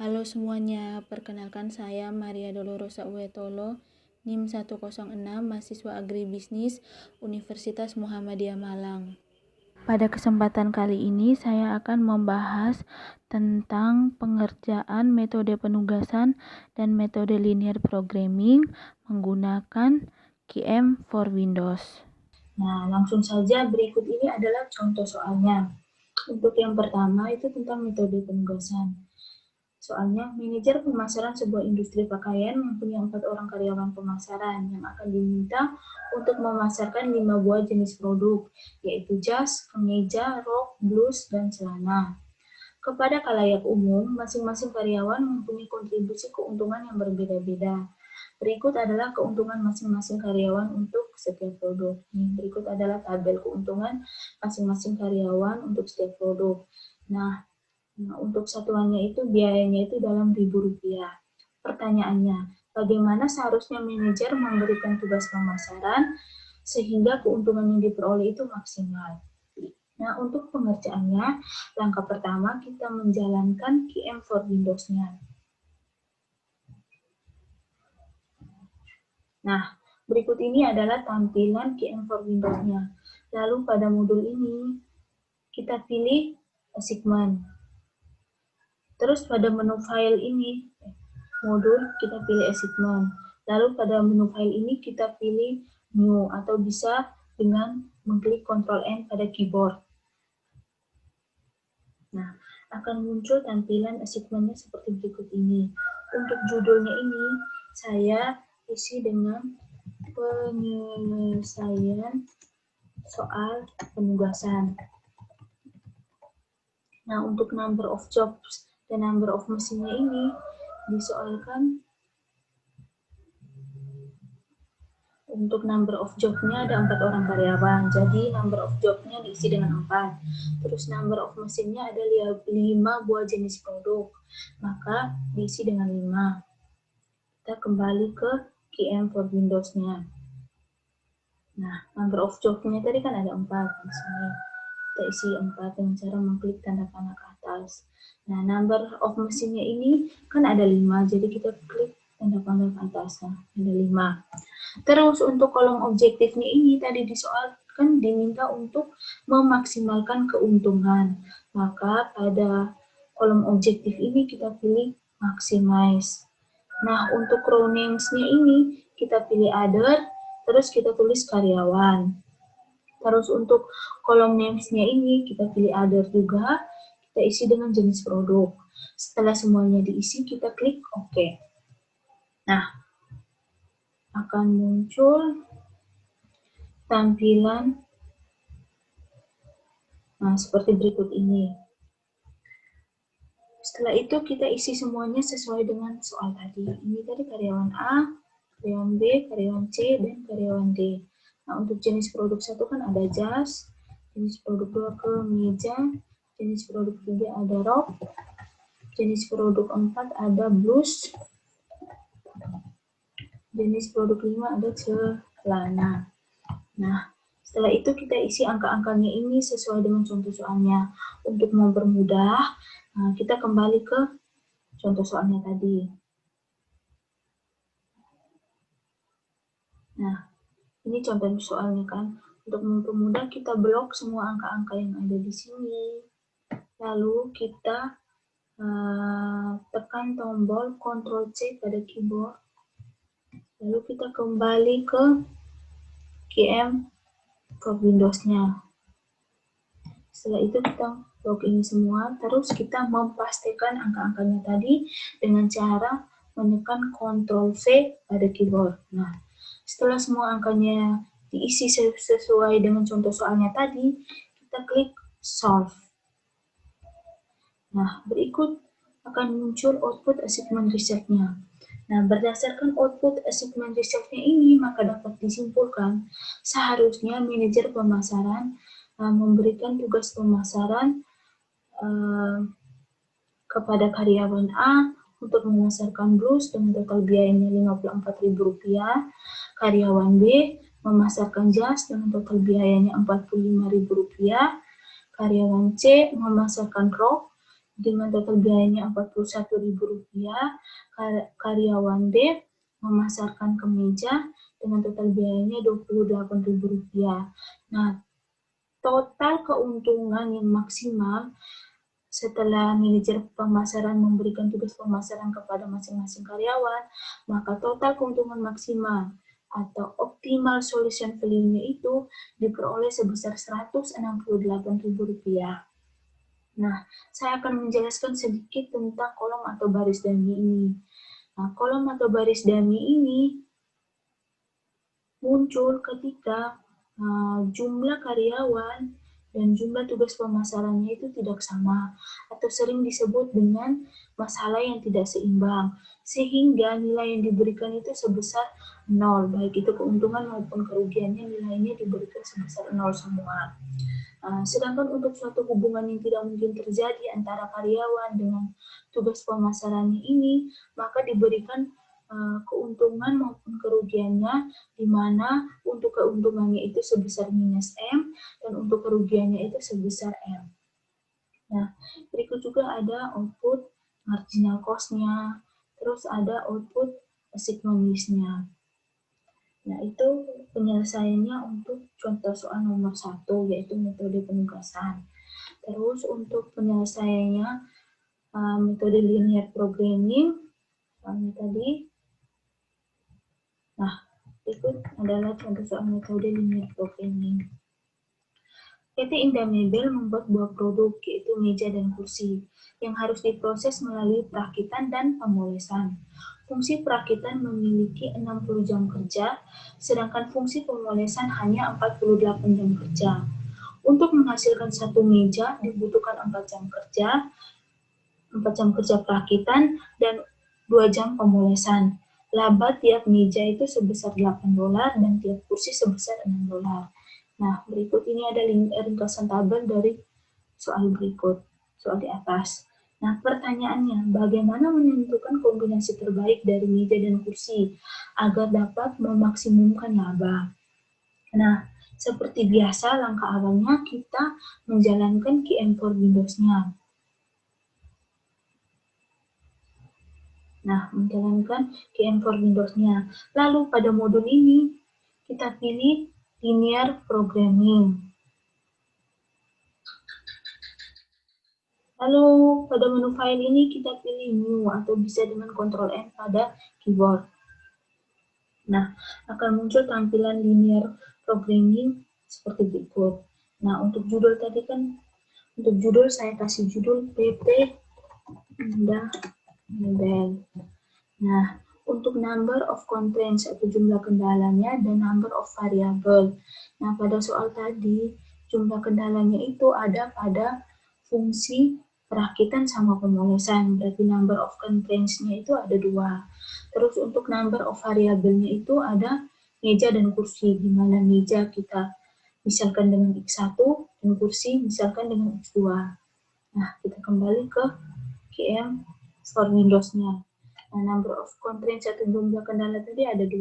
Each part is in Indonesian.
Halo semuanya, perkenalkan saya Maria Dolorosa Uwetolo, NIM 106, mahasiswa agribisnis Universitas Muhammadiyah Malang. Pada kesempatan kali ini saya akan membahas tentang pengerjaan metode penugasan dan metode linear programming menggunakan QM for Windows. Nah, langsung saja berikut ini adalah contoh soalnya. Untuk yang pertama itu tentang metode penugasan. Soalnya, manajer pemasaran sebuah industri pakaian mempunyai 4 orang karyawan pemasaran yang akan diminta untuk memasarkan 5 buah jenis produk, yaitu jas, kemeja, rok, blus, dan celana. Kepada khalayak umum, masing-masing karyawan mempunyai kontribusi keuntungan yang berbeda-beda. Berikut adalah keuntungan masing-masing karyawan untuk setiap produk. Berikut adalah tabel keuntungan masing-masing karyawan untuk setiap produk. Nah, untuk satuannya itu biayanya itu dalam Rp1.000. Pertanyaannya, bagaimana seharusnya manajer memberikan tugas pemasaran sehingga keuntungan yang diperoleh itu maksimal? Nah, untuk pengerjaannya, langkah pertama kita menjalankan QM for Windows-nya. Nah, berikut ini adalah tampilan QM for Windows-nya. Lalu pada modul ini, kita pilih assignment. Terus pada menu file ini, modul, kita pilih assignment. Lalu pada menu file ini kita pilih new atau bisa dengan mengklik Ctrl N pada keyboard. Nah, akan muncul tampilan assignment-nya seperti berikut ini. Untuk judulnya ini, saya isi dengan penyelesaian soal penugasan. Nah, untuk number of jobs dan number of mesinnya ini disoalkan. Untuk number of job-nya ada 4 orang karyawan, jadi number of job-nya diisi dengan 4. Terus number of mesinnya ada 5 buah jenis produk, maka diisi dengan 5. Kita kembali ke QM for Windows-nya. Nah, number of job-nya tadi kan ada 4, misalnya kita isi 4 dengan cara mengklik tanda panah ke atas. Nah, number of mesinnya ini kan ada 5, jadi kita klik tanda panah ke atas, nah, ada 5. Terus untuk kolom objektifnya ini tadi disoalkan diminta untuk memaksimalkan keuntungan. Maka pada kolom objektif ini kita pilih maximize. Nah, untuk row names-nya ini kita pilih other, terus kita tulis karyawan. Terus untuk kolom names-nya ini kita pilih other juga, kita isi dengan jenis produk. Setelah semuanya diisi, kita klik OK. Nah, akan muncul tampilan seperti berikut ini. Setelah itu kita isi semuanya sesuai dengan soal tadi. Ini tadi karyawan A, karyawan B, karyawan C, dan karyawan D. Nah, untuk jenis produk 1 kan ada jas, jenis produk 2 kemeja, jenis produk 3 ada rok, jenis produk 4 ada blus, jenis produk 5 ada celana. Nah, setelah itu kita isi angka-angkanya ini sesuai dengan contoh soalnya. Untuk mempermudah, kita kembali ke contoh soalnya tadi. Nah, ini contoh soalnya kan. Untuk mempermudah, kita blok semua angka-angka yang ada di sini. Lalu kita tekan tombol Ctrl C pada keyboard. Lalu kita kembali ke QM ke Windows-nya. Setelah itu kita login semua, terus kita memastikan angka-angkanya tadi dengan cara menekan Ctrl V pada keyboard. Nah, setelah semua angkanya diisi sesuai dengan contoh soalnya tadi, kita klik Solve. Nah, berikut akan muncul output assignment result-nya. Nah, berdasarkan output assignment result-nya ini, maka dapat disimpulkan seharusnya manajer pemasaran memberikan tugas pemasaran kepada karyawan A untuk memasarkan blus dengan total biayanya Rp54.000, karyawan B memasarkan jas dengan total biayanya Rp45.000, karyawan C memasarkan rok dengan total biayanya Rp41.000. Karyawan D memasarkan kemeja dengan total biayanya Rp28.000. Nah, total keuntungan yang maksimal setelah manajer pemasaran memberikan tugas pemasaran kepada masing-masing karyawan, maka total keuntungan maksimal atau optimal solution value-nya itu diperoleh sebesar Rp168.000. Nah, saya akan menjelaskan sedikit tentang kolom atau baris dummy ini. Nah, kolom atau baris dummy ini muncul ketika jumlah karyawan dan jumlah tugas pemasarannya itu tidak sama, atau sering disebut dengan masalah yang tidak seimbang, sehingga nilai yang diberikan itu sebesar 0, baik itu keuntungan maupun kerugiannya nilainya diberikan sebesar 0 semua. Sedangkan untuk suatu hubungan yang tidak mungkin terjadi antara karyawan dengan tugas pemasarannya ini, maka diberikan keuntungan maupun kerugiannya, di mana untuk keuntungannya itu sebesar minus M, dan untuk kerugiannya itu sebesar M. Nah, berikut juga ada output marginal cost-nya, terus ada output sigma-miss-nya. Nah, itu penyelesaiannya untuk contoh soal nomor 1, yaitu metode penugasan. Terus untuk penyelesaiannya metode linear programming, tadi. Nah, berikut adalah contoh soal metode linear programming. PT Indah Mebel membuat buah produk, yaitu meja dan kursi, yang harus diproses melalui perakitan dan pemolesan. Fungsi perakitan memiliki 60 jam kerja, sedangkan fungsi pemolesan hanya 48 jam kerja. Untuk menghasilkan satu meja dibutuhkan 4 jam kerja perakitan, dan 2 jam pemolesan. Laba tiap meja itu sebesar $8 dan tiap kursi sebesar $6. Nah, berikut ini ada ringkasan tabel dari soal berikut, soal di atas. Nah, pertanyaannya, bagaimana menentukan kombinasi terbaik dari meja dan kursi agar dapat memaksimumkan laba? Nah, seperti biasa, langkah awalnya kita menjalankan QM for Windows-nya. Nah, menjalankan QM for Windows-nya. Lalu pada modul ini, kita pilih linear programming. Lalu pada menu file ini kita pilih new atau bisa dengan Ctrl N pada keyboard. Nah, akan muncul tampilan linear programming seperti berikut. Nah, untuk judul tadi kan, untuk judul saya kasih judul PT Indah Mebel. Nah, untuk number of constraints atau jumlah kendalanya dan number of variable. Nah, pada soal tadi, jumlah kendalanya itu ada pada fungsi perakitan sama pemolesan, berarti number of constraints-nya itu ada 2. Terus untuk number of variable-nya itu ada meja dan kursi, di mana meja kita misalkan dengan X1 dan kursi misalkan dengan X2. Nah, kita kembali ke QM for Windows-nya. Nah, number of constraints atau jumlah kendala tadi ada 2.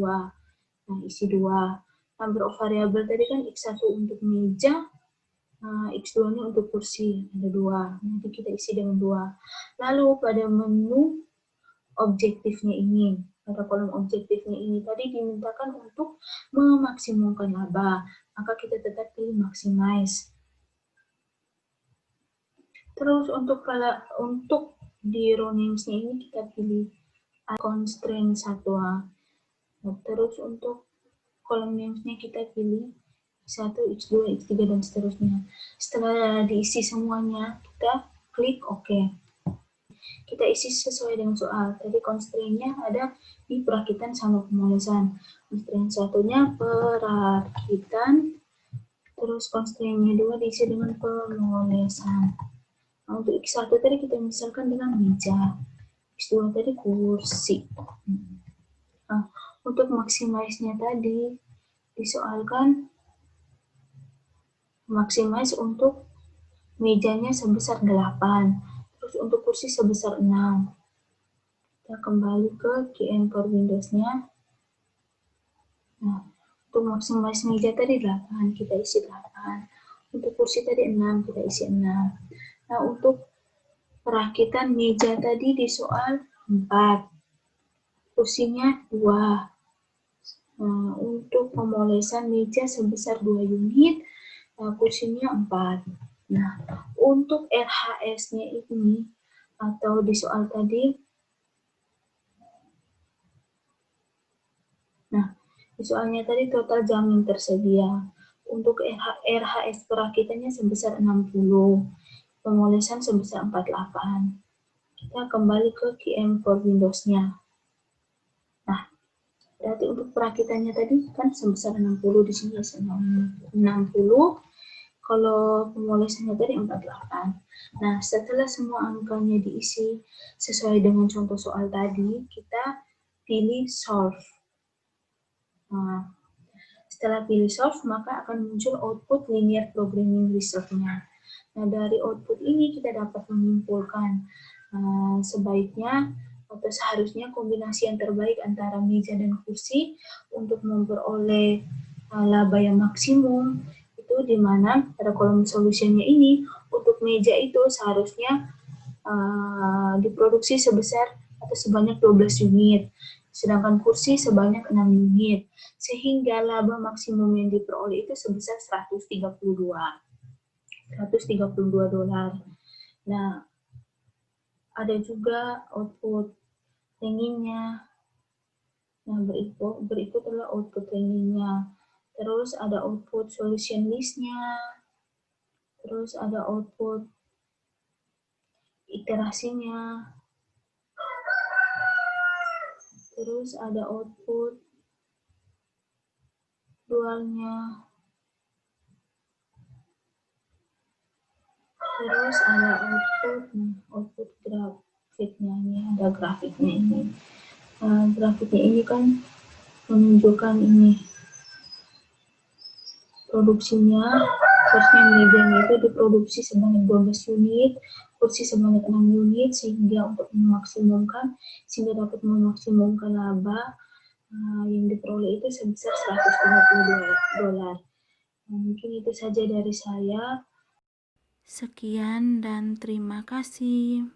Nah, isi 2. Number of variable tadi kan X1 untuk meja, X2-nya untuk kursi, ada 2. Nanti kita isi dengan 2. Lalu pada menu objektifnya ini, pada kolom objektifnya ini tadi dimintakan untuk memaksimumkan laba, maka kita tetap pilih maximize. Terus untuk di row names-nya ini kita pilih constraint 1A. Nah, terus untuk kolom names-nya kita pilih X1, X2, X3, dan seterusnya. Setelah diisi semuanya, kita klik OK. Kita isi sesuai dengan soal. Tadi constraint-nya ada di perakitan sama pemolesan. Constraint satunya perakitan, terus constraint-nya 2 diisi dengan pemolesan. Nah, untuk X1 tadi kita misalkan dengan meja. X2 tadi kursi. Nah, untuk maximize-nya tadi disoalkan maximize untuk mejanya sebesar 8, terus untuk kursi sebesar 6. Kita kembali ke QM for Windows-nya. Nah, untuk maximize meja tadi 8, kita isi 8. Untuk kursi tadi 6, kita isi 6. Nah, untuk Perakitan meja tadi di soal 4, kursinya 2. Nah, untuk pemolesan meja sebesar 2 unit, kursinya 4. Nah, untuk RHS-nya ini, atau di soal tadi, nah, di soalnya tadi total jam yang tersedia. Untuk RHS perakitannya sebesar 60, pemolesan sebesar 48. Kita kembali ke QM for Windows-nya. Nah, berarti untuk perakitannya tadi kan sebesar 60, di sini 60, kalau pemolesannya tadi 48. Nah, setelah semua angkanya diisi sesuai dengan contoh soal tadi, kita pilih solve. Nah, setelah pilih solve, maka akan muncul output linear programming result-nya. Nah, dari output ini kita dapat menyimpulkan sebaiknya atau seharusnya kombinasi yang terbaik antara meja dan kursi untuk memperoleh laba yang maksimum itu di mana pada kolom solusinya ini untuk meja itu seharusnya diproduksi sebesar atau sebanyak 12 unit, sedangkan kursi sebanyak 6 unit, sehingga laba maksimum yang diperoleh itu sebesar 132 dolar. Nah, ada juga output rankingnya. Nah, berikut adalah output rankingnya. Terus ada output solution list-nya. Terus ada output iterasinya. Terus ada output dualnya. Terus ada output grafiknya ini, ada grafiknya ini. Grafiknya ini kan menunjukkan ini produksinya, terusnya medianya itu diproduksi sebanyak 12 unit, kursi sebanyak 6 unit, sehingga dapat memaksimumkan laba yang diperoleh itu sebesar 152 dolar. Mungkin itu saja dari saya. Sekian dan terima kasih.